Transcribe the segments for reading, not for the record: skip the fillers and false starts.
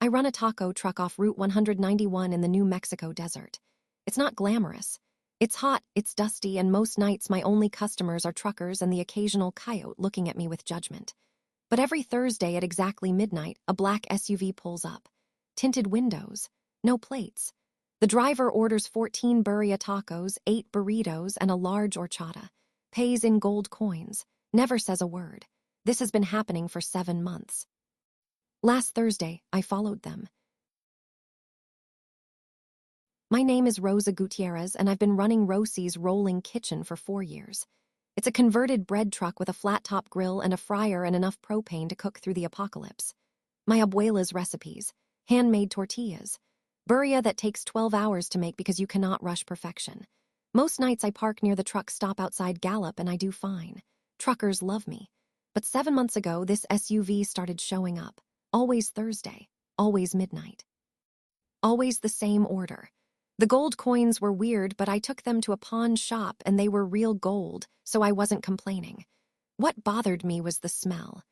I run a taco truck off Route 191 in the New Mexico desert. It's not glamorous. It's hot, it's dusty, and most nights my only customers are truckers and the occasional coyote looking at me with judgment. But every Thursday at exactly midnight, a black SUV pulls up. Tinted windows. No plates. The driver orders 14 birria tacos, 8 burritos, and a large horchata. Pays in gold coins. Never says a word. This has been happening for 7 months. Last Thursday, I followed them. My name is Rosa Gutierrez, and I've been running Rosie's Rolling Kitchen for 4 years. It's a converted bread truck with a flat-top grill and a fryer and enough propane to cook through the apocalypse. My abuela's recipes. Handmade tortillas. Birria that takes 12 hours to make because you cannot rush perfection. Most nights I park near the truck stop outside Gallup and I do fine. Truckers love me. But 7 months ago, this SUV started showing up. Always Thursday. Always midnight. Always the same order. The gold coins were weird, but I took them to a pawn shop and they were real gold, so I wasn't complaining. What bothered me was the smell.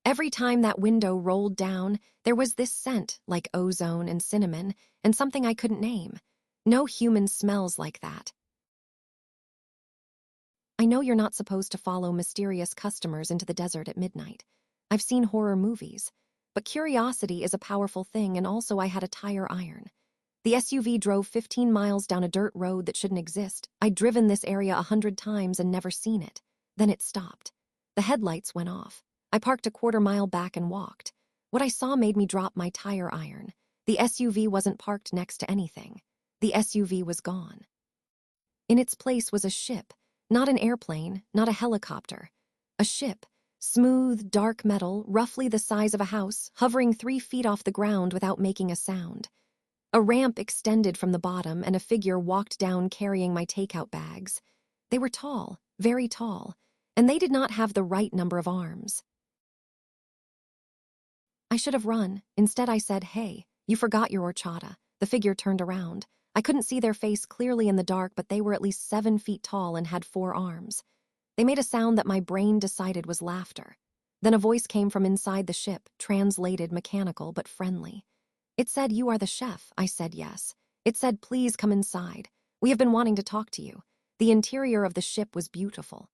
Every time that window rolled down, there was this scent, like ozone and cinnamon, and something I couldn't name. No human smells like that. I know you're not supposed to follow mysterious customers into the desert at midnight. I've seen horror movies. But curiosity is a powerful thing, and also I had a tire iron. The SUV drove 15 miles down a dirt road that shouldn't exist. I'd driven this area 100 times and never seen it. Then it stopped. The headlights went off. I parked a quarter-mile back and walked. What I saw made me drop my tire iron. The SUV wasn't parked next to anything. The SUV was gone. In its place was a ship, not an airplane, not a helicopter. A ship. Smooth, dark metal, roughly the size of a house, hovering 3 feet off the ground without making a sound. A ramp extended from the bottom, and a figure walked down carrying my takeout bags. They were tall, very tall, and they did not have the right number of arms. I should have run. Instead, I said, "Hey, you forgot your horchata." The figure turned around. I couldn't see their face clearly in the dark, but they were at least 7 feet tall and had 4 arms. They made a sound that my brain decided was laughter. Then a voice came from inside the ship, translated mechanical but friendly. It said, "You are the chef." I said yes. It said, "Please come inside. We have been wanting to talk to you." The interior of the ship was beautiful.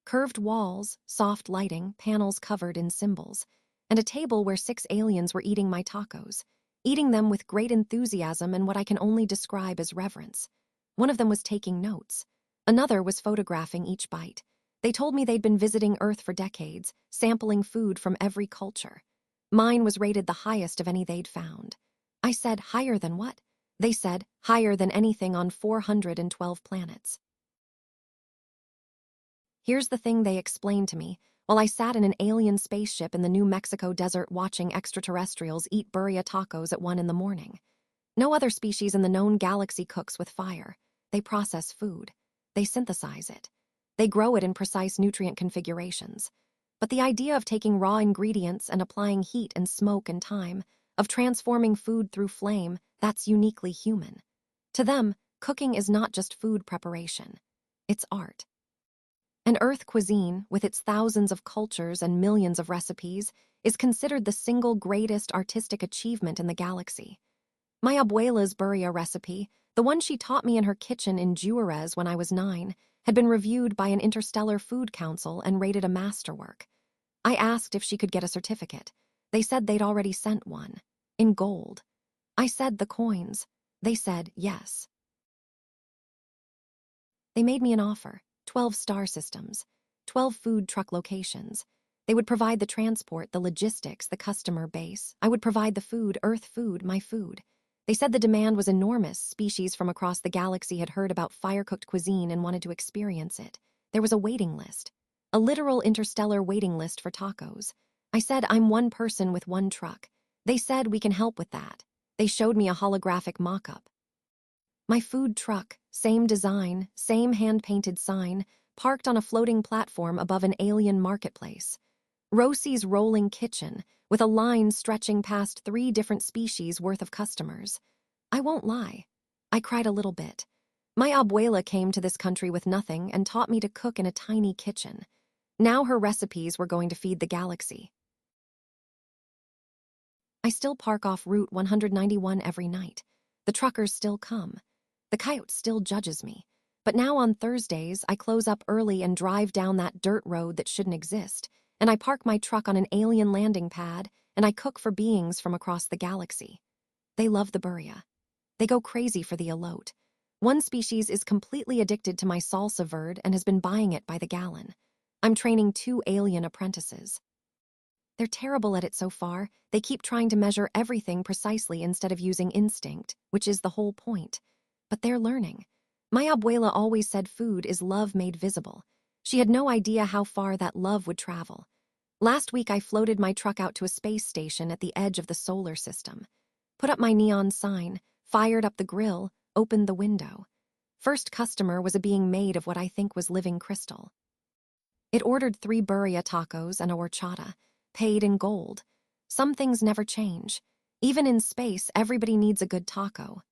Curved walls, soft lighting, panels covered in symbols, and a table where 6 aliens were eating my tacos, eating them with great enthusiasm and what I can only describe as reverence. One of them was taking notes. Another was photographing each bite. They told me they'd been visiting Earth for decades, sampling food from every culture. Mine was rated the highest of any they'd found. I said, "Higher than what?" They said, "Higher than anything on 412 planets." Here's the thing they explained to me while I sat in an alien spaceship in the New Mexico desert watching extraterrestrials eat birria tacos at 1 in the morning. No other species in the known galaxy cooks with fire. They process food. They synthesize it. They grow it in precise nutrient configurations. But the idea of taking raw ingredients and applying heat and smoke and time, of transforming food through flame, that's uniquely human. To them, cooking is not just food preparation. It's art. And Earth cuisine, with its thousands of cultures and millions of recipes, is considered the single greatest artistic achievement in the galaxy. My abuela's birria recipe, the one she taught me in her kitchen in Juarez when I was 9, had been reviewed by an interstellar food council and rated a masterwork. I asked if she could get a certificate. They said they'd already sent one. In gold. I said the coins. They said yes. They made me an offer. 12 star systems. 12 food truck locations. They would provide the transport, the logistics, the customer base. I would provide the food, Earth food, my food. They said the demand was enormous. Species from across the galaxy had heard about fire-cooked cuisine and wanted to experience it. There was a waiting list. A literal interstellar waiting list for tacos. I said, "I'm one person with one truck." They said, "We can help with that." They showed me a holographic mock-up. My food truck, same design, same hand-painted sign, parked on a floating platform above an alien marketplace. Rosie's Rolling Kitchen, with a line stretching past 3 different species worth of customers. I won't lie. I cried a little bit. My abuela came to this country with nothing and taught me to cook in a tiny kitchen. Now her recipes were going to feed the galaxy. I still park off Route 191 every night. The truckers still come. The coyote still judges me. But now on Thursdays, I close up early and drive down that dirt road that shouldn't exist, and I park my truck on an alien landing pad, and I cook for beings from across the galaxy. They love the buria. They go crazy for the elote. One species is completely addicted to my salsa verde and has been buying it by the gallon. I'm training 2 alien apprentices. They're terrible at it so far. They keep trying to measure everything precisely instead of using instinct, which is the whole point. But they're learning. My abuela always said food is love made visible. She had no idea how far that love would travel. Last week, I floated my truck out to a space station at the edge of the solar system. Put up my neon sign, fired up the grill, opened the window. First customer was a being made of what I think was living crystal. It ordered 3 birria tacos and a horchata, paid in gold. Some things never change. Even in space, everybody needs a good taco.